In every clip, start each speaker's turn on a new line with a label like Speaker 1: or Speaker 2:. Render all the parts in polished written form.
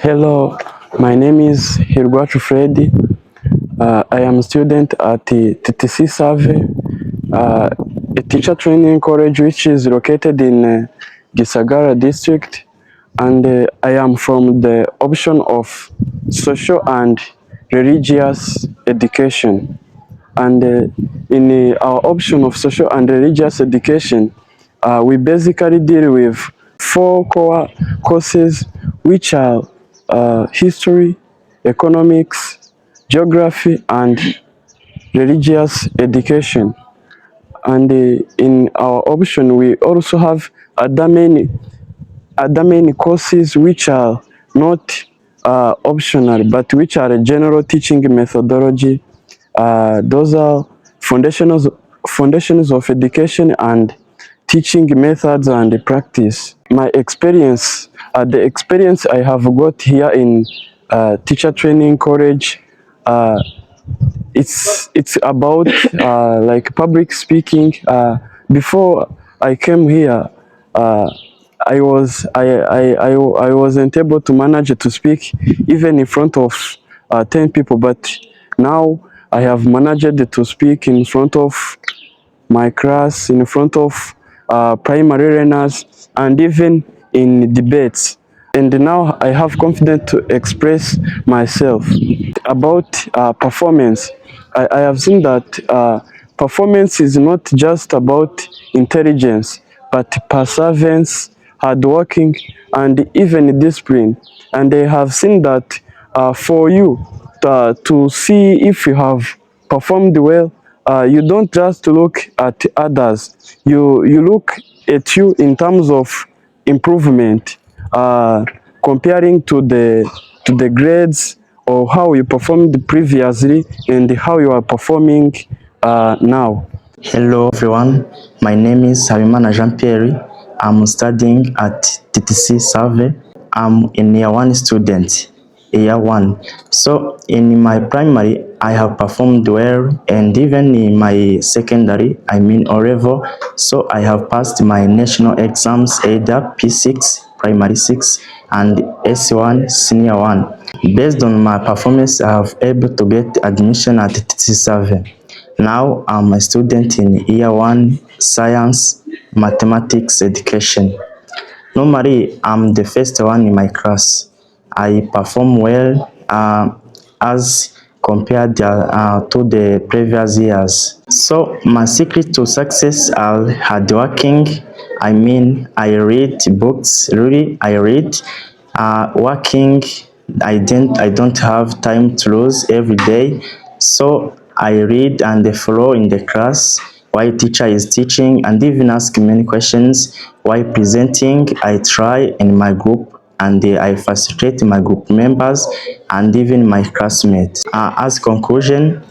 Speaker 1: Hello, my name is Hirgwachu Freddy. I am a student at the TTC Save, a teacher training college which is located in Gisagara district, and I am from the option of social and religious education. And in our option of social and religious education, we basically deal with four core courses, which are history, economics, geography, and religious education. And in our option, we also have other many courses which are not optional, but which are a general teaching methodology. Those are foundations of education and teaching methods and practice. My experience, the experience I have got here in teacher training college, uh, it's about like public speaking. Before I came here, uh, I wasn't able to manage to speak even in front of 10 people, but now I have managed to speak in front of my class, in front of primary learners, and even in debates. And now I have confidence to express myself. About performance, I have seen that performance is not just about intelligence, but perseverance, hard working, and even discipline. And I have seen that for you to see if you have performed well, you don't just look at others, you look at you in terms of improvement, comparing to the grades or how you performed previously and how you are performing now.
Speaker 2: Hello everyone, my name is Habimana Jean Pierre. I'm studying at TTC Save. I'm a year 1 student, year 1. So in my primary, I have performed well, and even in my secondary, I mean O level, so I have passed my national exams, either P6, primary 6, and S1, senior 1. Based on my performance, I have able to get admission at TTC Save. Now I'm a student in year 1 science mathematics education. Normally I'm the first one in my class. I perform well as compared to the previous years. So my secret to success are hardworking. I mean, I read books, really I read. Working, I don't have time to lose every day, so I read and follow in the class while teacher is teaching, and even ask many questions while presenting. I try in my group, and I facilitate my group members and even my classmates. As conclusion,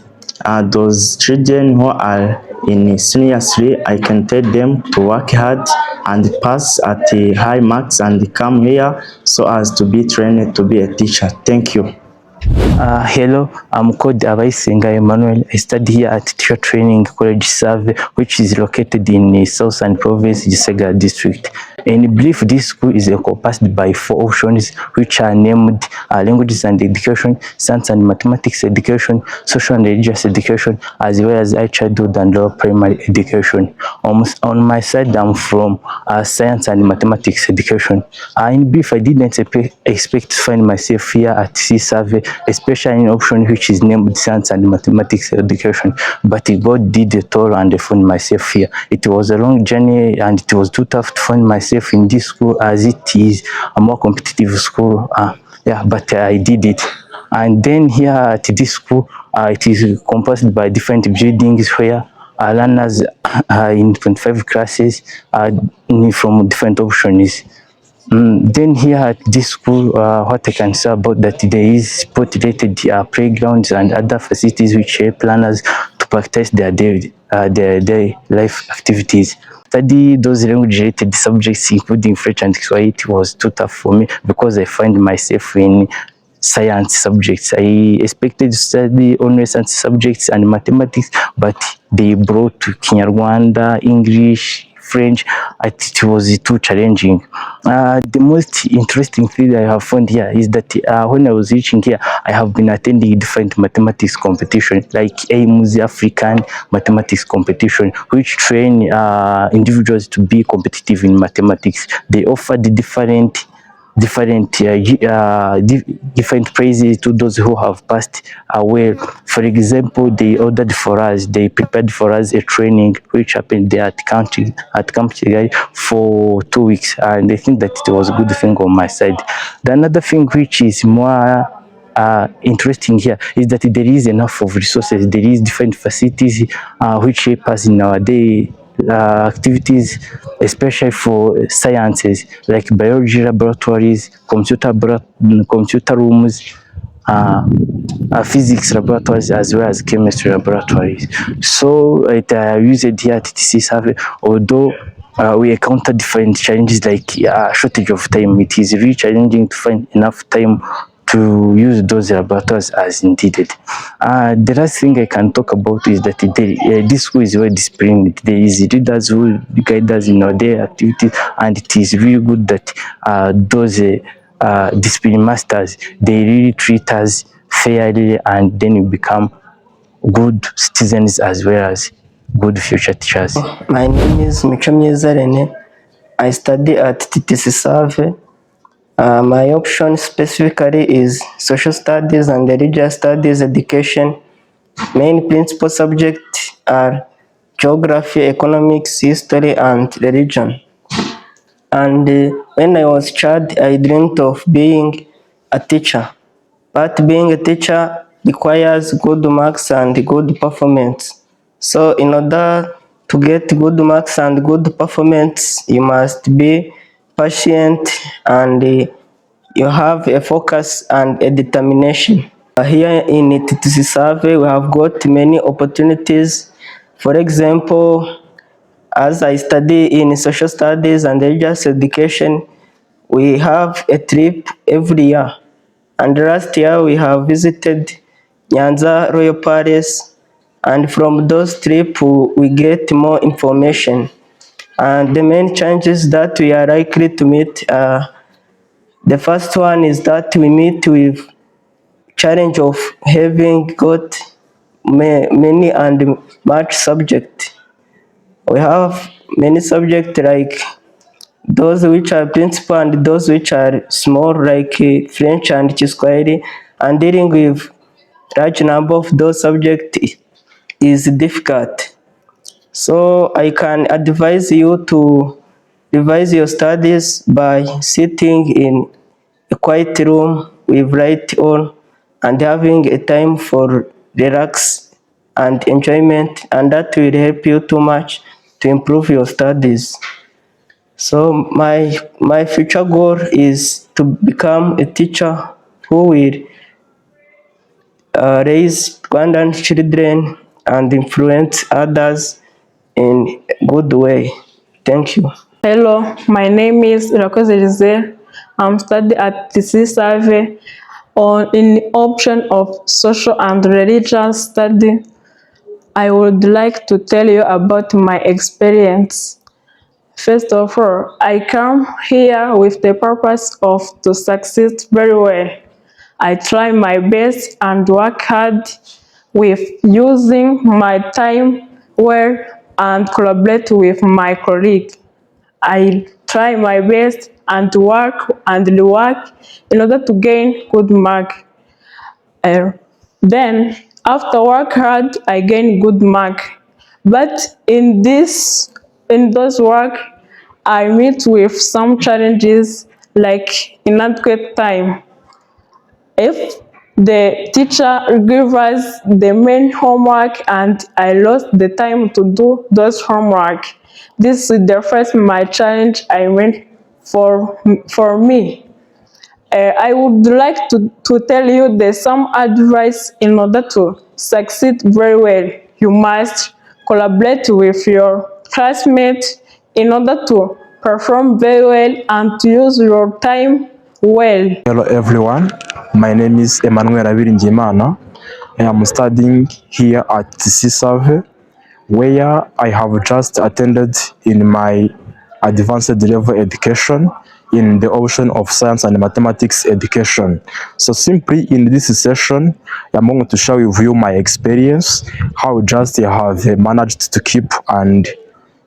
Speaker 2: those children who are in senior 3, I can tell them to work hard and pass at the high marks and come here so as to be trained to be a teacher. Thank you.
Speaker 3: Hello, I'm called Abaisenga Emmanuel. I study here at Teacher Training College Save, which is located in Southern Province, Gisagara district. In brief, this school is encompassed by 4 options, which are named languages and education, science and mathematics education, social and religious education, as well as childhood and lower primary education. On my side, I'm from science and mathematics education. In brief, I didn't expect to find myself here at CSAVE, especially in option which is named science and mathematics education, but God did it all and I found myself here. It was a long journey and it was too tough to find myself in this school, as it is a more competitive school. Yeah, but I did it. And then here at this school, it is composed by different buildings where learners in 25 classes from different options. Then here at this school, what I can say about that, there is sport-related playgrounds and other facilities which help learners to practice their daily life activities. Study those language-related subjects, including French and Swahili, was too tough for me because I find myself in science subjects. I expected to study only science subjects and mathematics, but they brought Kinyarwanda, English, French, it was too challenging. The most interesting thing I have found here is that when I was reaching here, I have been attending different mathematics competition like AIMS African Mathematics Competition, which train individuals to be competitive in mathematics. They offered different prizes to those who have passed well. For example, they prepared for us a training which happened there at Camp Kigali for 2 weeks, and I think that it was a good thing on my side. The another thing which is more interesting here is that there is enough of resources. There is different facilities which help us in our day activities, especially for sciences like biology laboratories, computer rooms, physics laboratories, as well as chemistry laboratories. So it used here at TTC Survey, although we encounter different challenges like shortage of time. It is really challenging to find enough time to use those laboratories as needed. The last thing I can talk about is that this school is well disciplined. There is leaders who guide us in our daily activities, and it is really good that those discipline masters, they really treat us fairly, and then we become good citizens as well as good future teachers.
Speaker 4: My name is Mico Myiza René. I study at TTC Save. My option specifically is social studies and religious studies education. Main principal subjects are geography, economics, history, and religion. And when I was a child, I dreamt of being a teacher. But being a teacher requires good marks and good performance. So in order to get good marks and good performance, you must be patient and you have a focus and a determination. Here in TTC Survey, we have got many opportunities. For example, as I study in social studies and religious education, we have a trip every year. And last year we have visited Nyanza Royal Palace, and from those trips we get more information. And the main challenges that we are likely to meet, the first one is that we meet with challenge of having got many and much subject. We have many subjects like those which are principal and those which are small like French and Kiswahili, and dealing with large number of those subjects is difficult. So I can advise you to revise your studies by sitting in a quiet room with light on and having a time for relax and enjoyment, and that will help you too much to improve your studies. So my future goal is to become a teacher who will raise Rwandan children and influence others in a good way. Thank you.
Speaker 5: Hello, my name is Irakoze Giselle. I'm studying at TTC Save in the option of social and religious study. I would like to tell you about my experience. First of all, I come here with the purpose of to succeed very well. I try my best and work hard with using my time well and collaborate with my colleague. I try my best and work and rework in order to gain good mark. Then after work hard, I gain good mark. But in those work, I meet with some challenges like inadequate time. If the teacher gives us the main homework and I lost the time to do those homework, this is the first my challenge I meant for me. I would like to tell you there's some advice in order to succeed very well. You must collaborate with your classmates in order to perform very well and to use your time well.
Speaker 6: Hello everyone, my name is Emmanuel Abiringimana. I am studying here at TTC Save. where I have just attended in my advanced level education in the option of science and mathematics education. So simply in this session, I'm going to share with you my experience, how just I have managed to keep and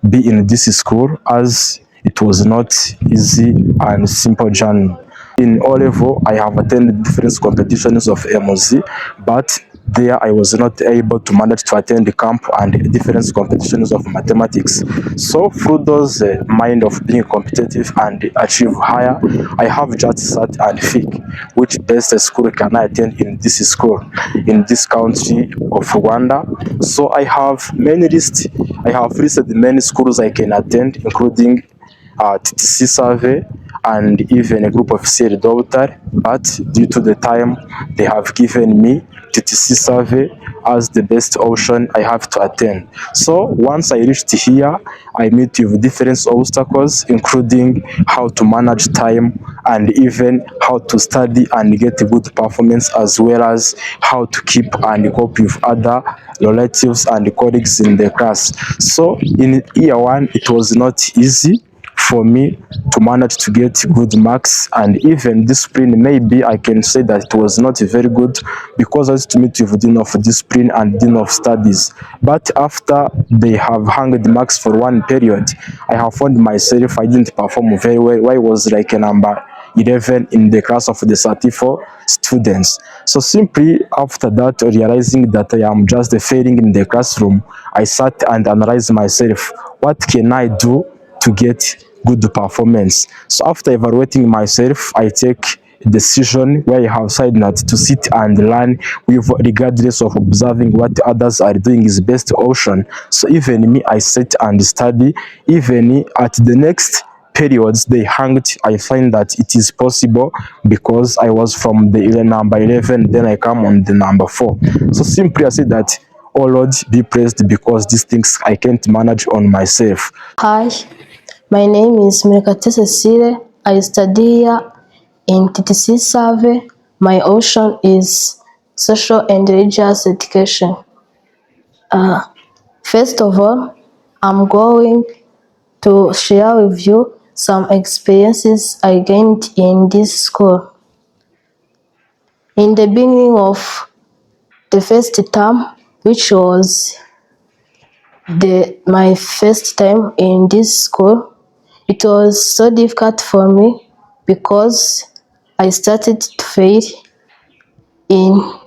Speaker 6: be in this school, as it was not easy and simple journey. In O level, I have attended different competitions of MOC, but there I was not able to manage to attend the camp and different competitions of mathematics. So through those mind of being competitive and achieve higher, I have just sat and think which best school can I attend in this school, in this country of Rwanda. So I have many lists. I have listed many schools I can attend, including TTC survey and even a group of CL daughter, but due to the time they have given me TTC survey as the best option I have to attend. So once I reached here, I meet with different obstacles, including how to manage time and even how to study and get a good performance, as well as how to keep and cope with other relatives and colleagues in the class. So in year one, it was not easy for me to manage to get good marks, and even discipline. Maybe I can say that it was not very good because I used to meet with dean of discipline and dean of studies. But after they have hung the marks for one period, I have found myself I didn't perform very well. I was like a number 11 in the class of the 34 students. So simply after that, realizing that I am just failing in the classroom, I sat and analyzed myself. What can I do to get good performance? So after evaluating myself, I take a decision where I have decided to sit and learn with, regardless of observing what others are doing, is best option. So even me, I sit and study. Even at the next periods they hanged, I find that it is possible because I was from the number 11, then I come on the number 4. So simply I say that, oh Lord, be praised, because these things I can't manage on myself.
Speaker 7: Hi, my name is Murekatete Cecile. I study here in TTC survey. My option is social and religious education. First of all, I'm going to share with you some experiences I gained in this school. In the beginning of the first term, which was my first time in this school, it was so difficult for me because I started to fail in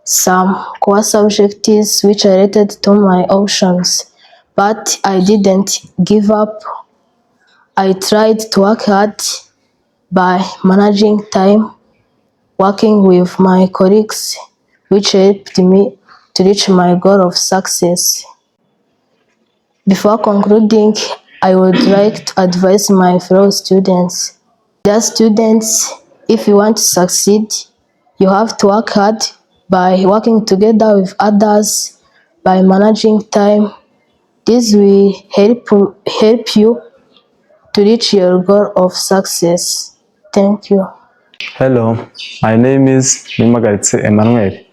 Speaker 7: some core subjects which are related to my options, but I didn't give up. I tried to work hard by managing time, working with my colleagues, which helped me to reach my goal of success. Before concluding, I would like to advise my fellow students. Dear students, if you want to succeed, you have to work hard by working together with others, by managing time. This will help you to reach your goal of success. Thank you.
Speaker 8: Hello, my name is Nimagaritse Emmanuel.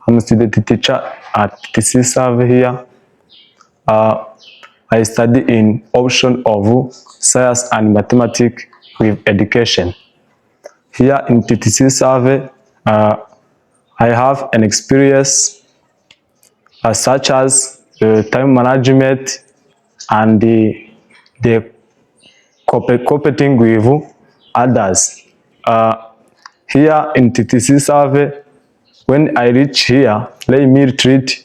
Speaker 8: I'm a student teacher at TTC Survey here. I study in option of science and mathematics with education. Here in TTC Survey, I have an experience such as time management and the competing with others. Here in TTC Survey, when I reach here, let me retreat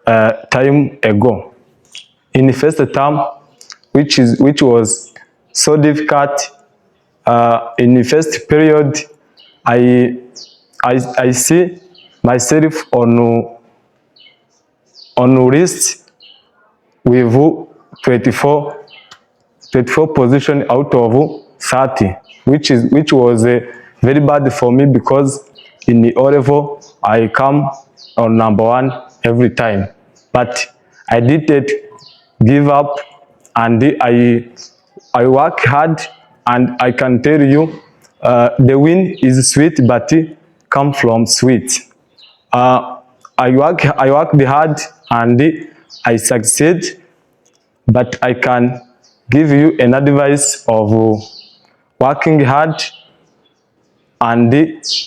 Speaker 8: time ago. In the first term, which was so difficult, in the first period, I see myself on list with 24 position out of 30, which was very bad for me, because in the O level I come on number 1 every time. But I didn't give up, and I work hard, and I can tell you the win is sweet, but it come from sweet. I worked hard, and I succeed, but I can give you an advice of working hard and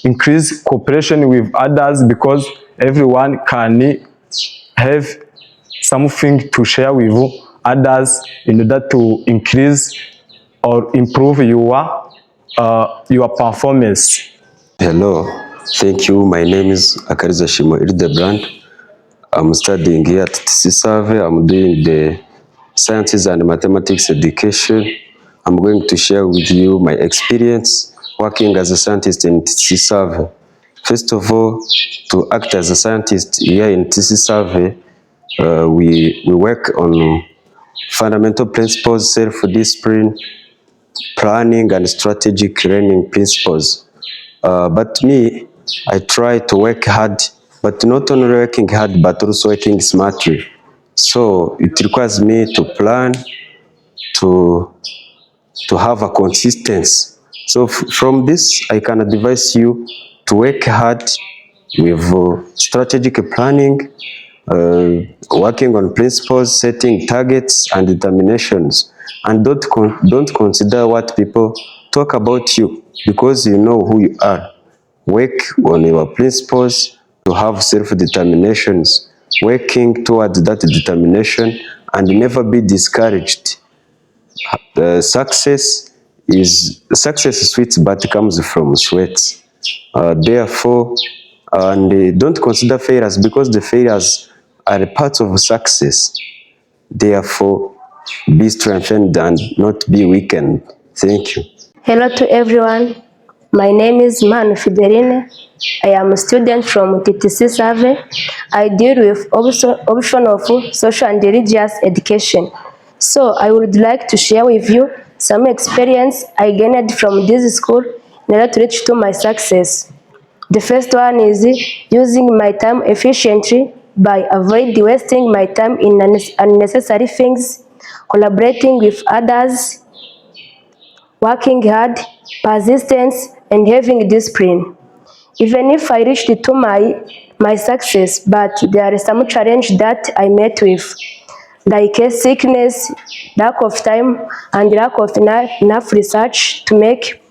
Speaker 8: increase cooperation with others, because everyone can have something to share with others in order to increase or improve your performance.
Speaker 9: Hello, thank you. My name is Akariza Shimo Hildebrand. I'm studying here at TTC Save. I'm doing the Sciences and Mathematics education. I'm going to share with you my experience working as a scientist in TTC Save. First of all, to act as a scientist here in TTC Save, we work on fundamental principles, self-discipline, planning, and strategic learning principles. But me, I try to work hard, but not only working hard, but also working smartly. So it requires me to plan, to have a consistency. So from this, I can advise you to work hard with strategic planning, working on principles, setting targets and determinations, and don't consider what people talk about you, because you know who you are. Work on your principles to have self-determinations, working towards that determination, and never be discouraged. Success is sweet, but comes from sweat. Therefore, and don't consider failures, because the failures are a part of success. Therefore, be strengthened and not be weakened. Thank you.
Speaker 7: Hello to everyone. My name is Manu Fideline. I am a student from TTC Save. I deal with option of social and religious education. So I would like to share with you some experience I gained from this school in order to reach to my success. The first one is using my time efficiently by avoiding wasting my time in unnecessary things, collaborating with others, working hard, persistence, and having discipline. Even if I reached to my success, but there is some challenge that I met with, like sickness, lack of time, and lack of enough research to make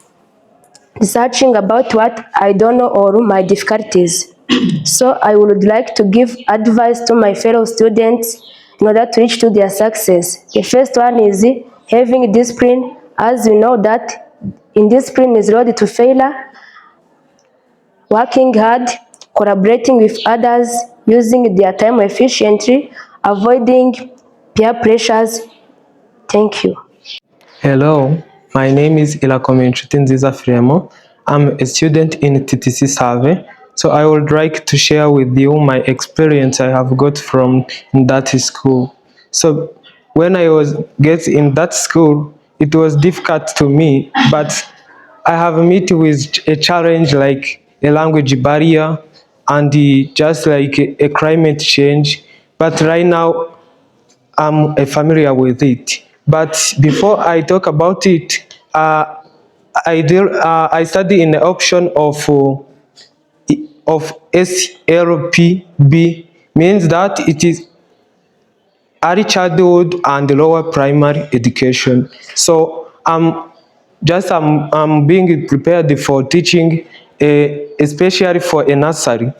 Speaker 7: researching about what I don't know or my difficulties. So I would like to give advice to my fellow students in order to reach to their success. The first one is having discipline, as we know that in discipline is road to failure. Working hard, collaborating with others, using their time efficiently, avoiding peer pressures. Thank you.
Speaker 10: Hello, my name is Ilakome Nziza Fremo. I'm a student in TTC Save. So I would like to share with you my experience I have got from that school. So when I was in that school, it was difficult to me, but I have met with a challenge like a language barrier and just like a climate change. But right now, I'm familiar with it. But before I talk about it, I study in the option of SLPB, means that it is early childhood and lower primary education. So I'm being prepared for teaching, especially for a nursery.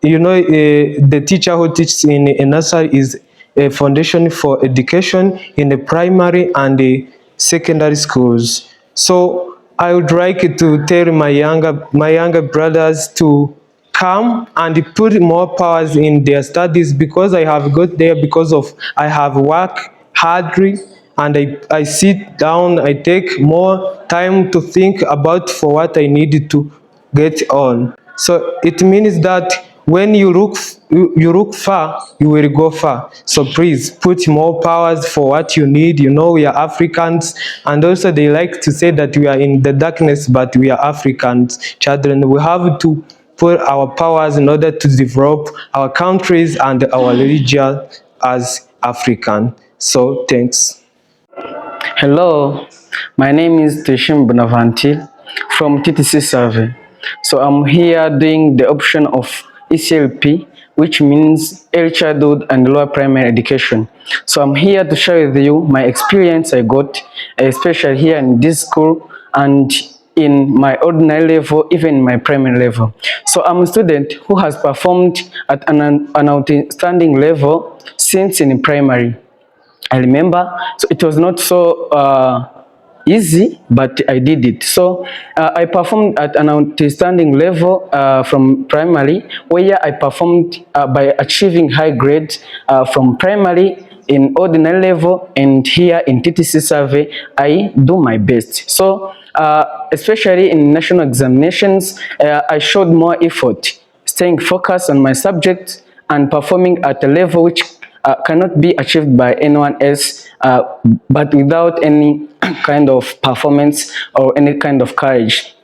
Speaker 10: You know, the teacher who teaches in a nursery is a foundation for education in the primary and the secondary schools. So I would like to tell my younger brothers to come and put more powers in their studies, because I have got there because of I have worked hardly, and I sit down, I take more time to think about for what I need to get on. So it means that when you look far, you will go far. So please put more powers for what you need. You know, we are Africans, and also they like to say that we are in the darkness, but we are Africans children. We have to put our powers in order to develop our countries and our religion as African. So thanks.
Speaker 11: Hello, my name is Teshim Bonaventure from TTC Survey. So I'm here doing the option of ECLP, which means early childhood and lower primary education. So I'm here to share with you my experience I got, especially here in this school and in my ordinary level, even in my primary level. So I'm a student who has performed at an outstanding level since in primary. I remember, so it was not so easy, but I did it. So I performed at an outstanding level from primary, where I performed by achieving high grades from primary in ordinary level, and here in TTC survey I do my best. So especially in national examinations, I showed more effort, staying focused on my subject and performing at a level which cannot be achieved by anyone else, but without any kind of performance or any kind of courage.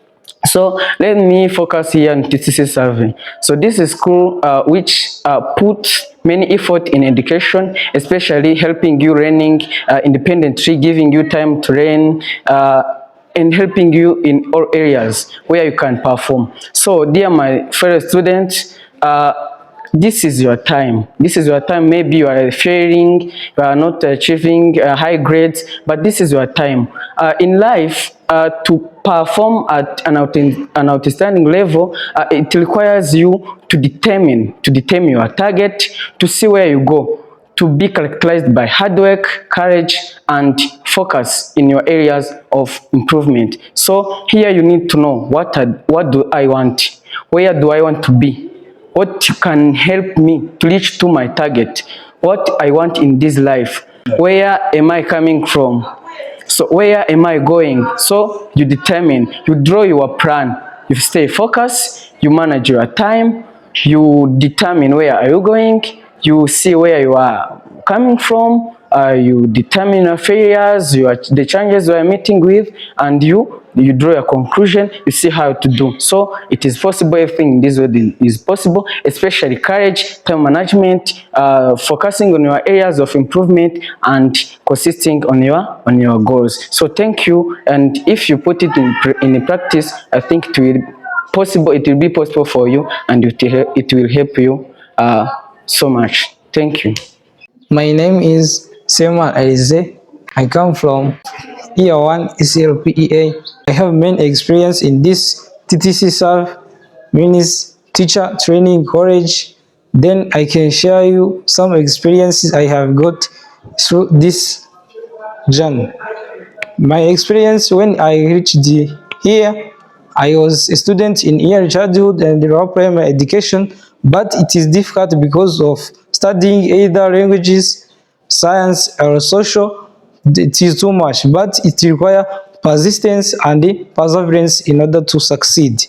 Speaker 11: So let me focus here on TTC survey. So this is school which puts many effort in education, especially helping you learning independently, giving you time to learn, and helping you in all areas where you can perform. So dear my fellow students, this is your time. This is your time. Maybe you are failing, you are not achieving high grades, but this is your time. In life, to perform at an outstanding level, it requires you to determine your target, to see where you go, to be characterized by hard work, courage, and focus in your areas of improvement. So here you need to know what do I want, where do I want to be, what can help me to reach to my target, what I want in this life, where am I coming from, so where am I going. So you determine, you draw your plan, you stay focused, you manage your time, you determine where are you going, you see where you are coming from, you determine your failures, the challenges you are meeting with, and you draw a conclusion, you see how to do. So it is possible, everything in this way is possible, especially courage, time management, focusing on your areas of improvement, and consisting on your goals. So thank you, and if you put it in practice, I think it will be possible for you, and it will help you so much. Thank you.
Speaker 12: My name is Sema Alize. I come from Year 1 ECLPEA. I have main experience in this TTC serve, means teacher training college. Then I can share you some experiences I have got through this journey. My experience when I reached here, I was a student in early childhood and lower primary education, but it is difficult because of studying either languages, science, or social. It is too much, but it requires persistence and perseverance in order to succeed.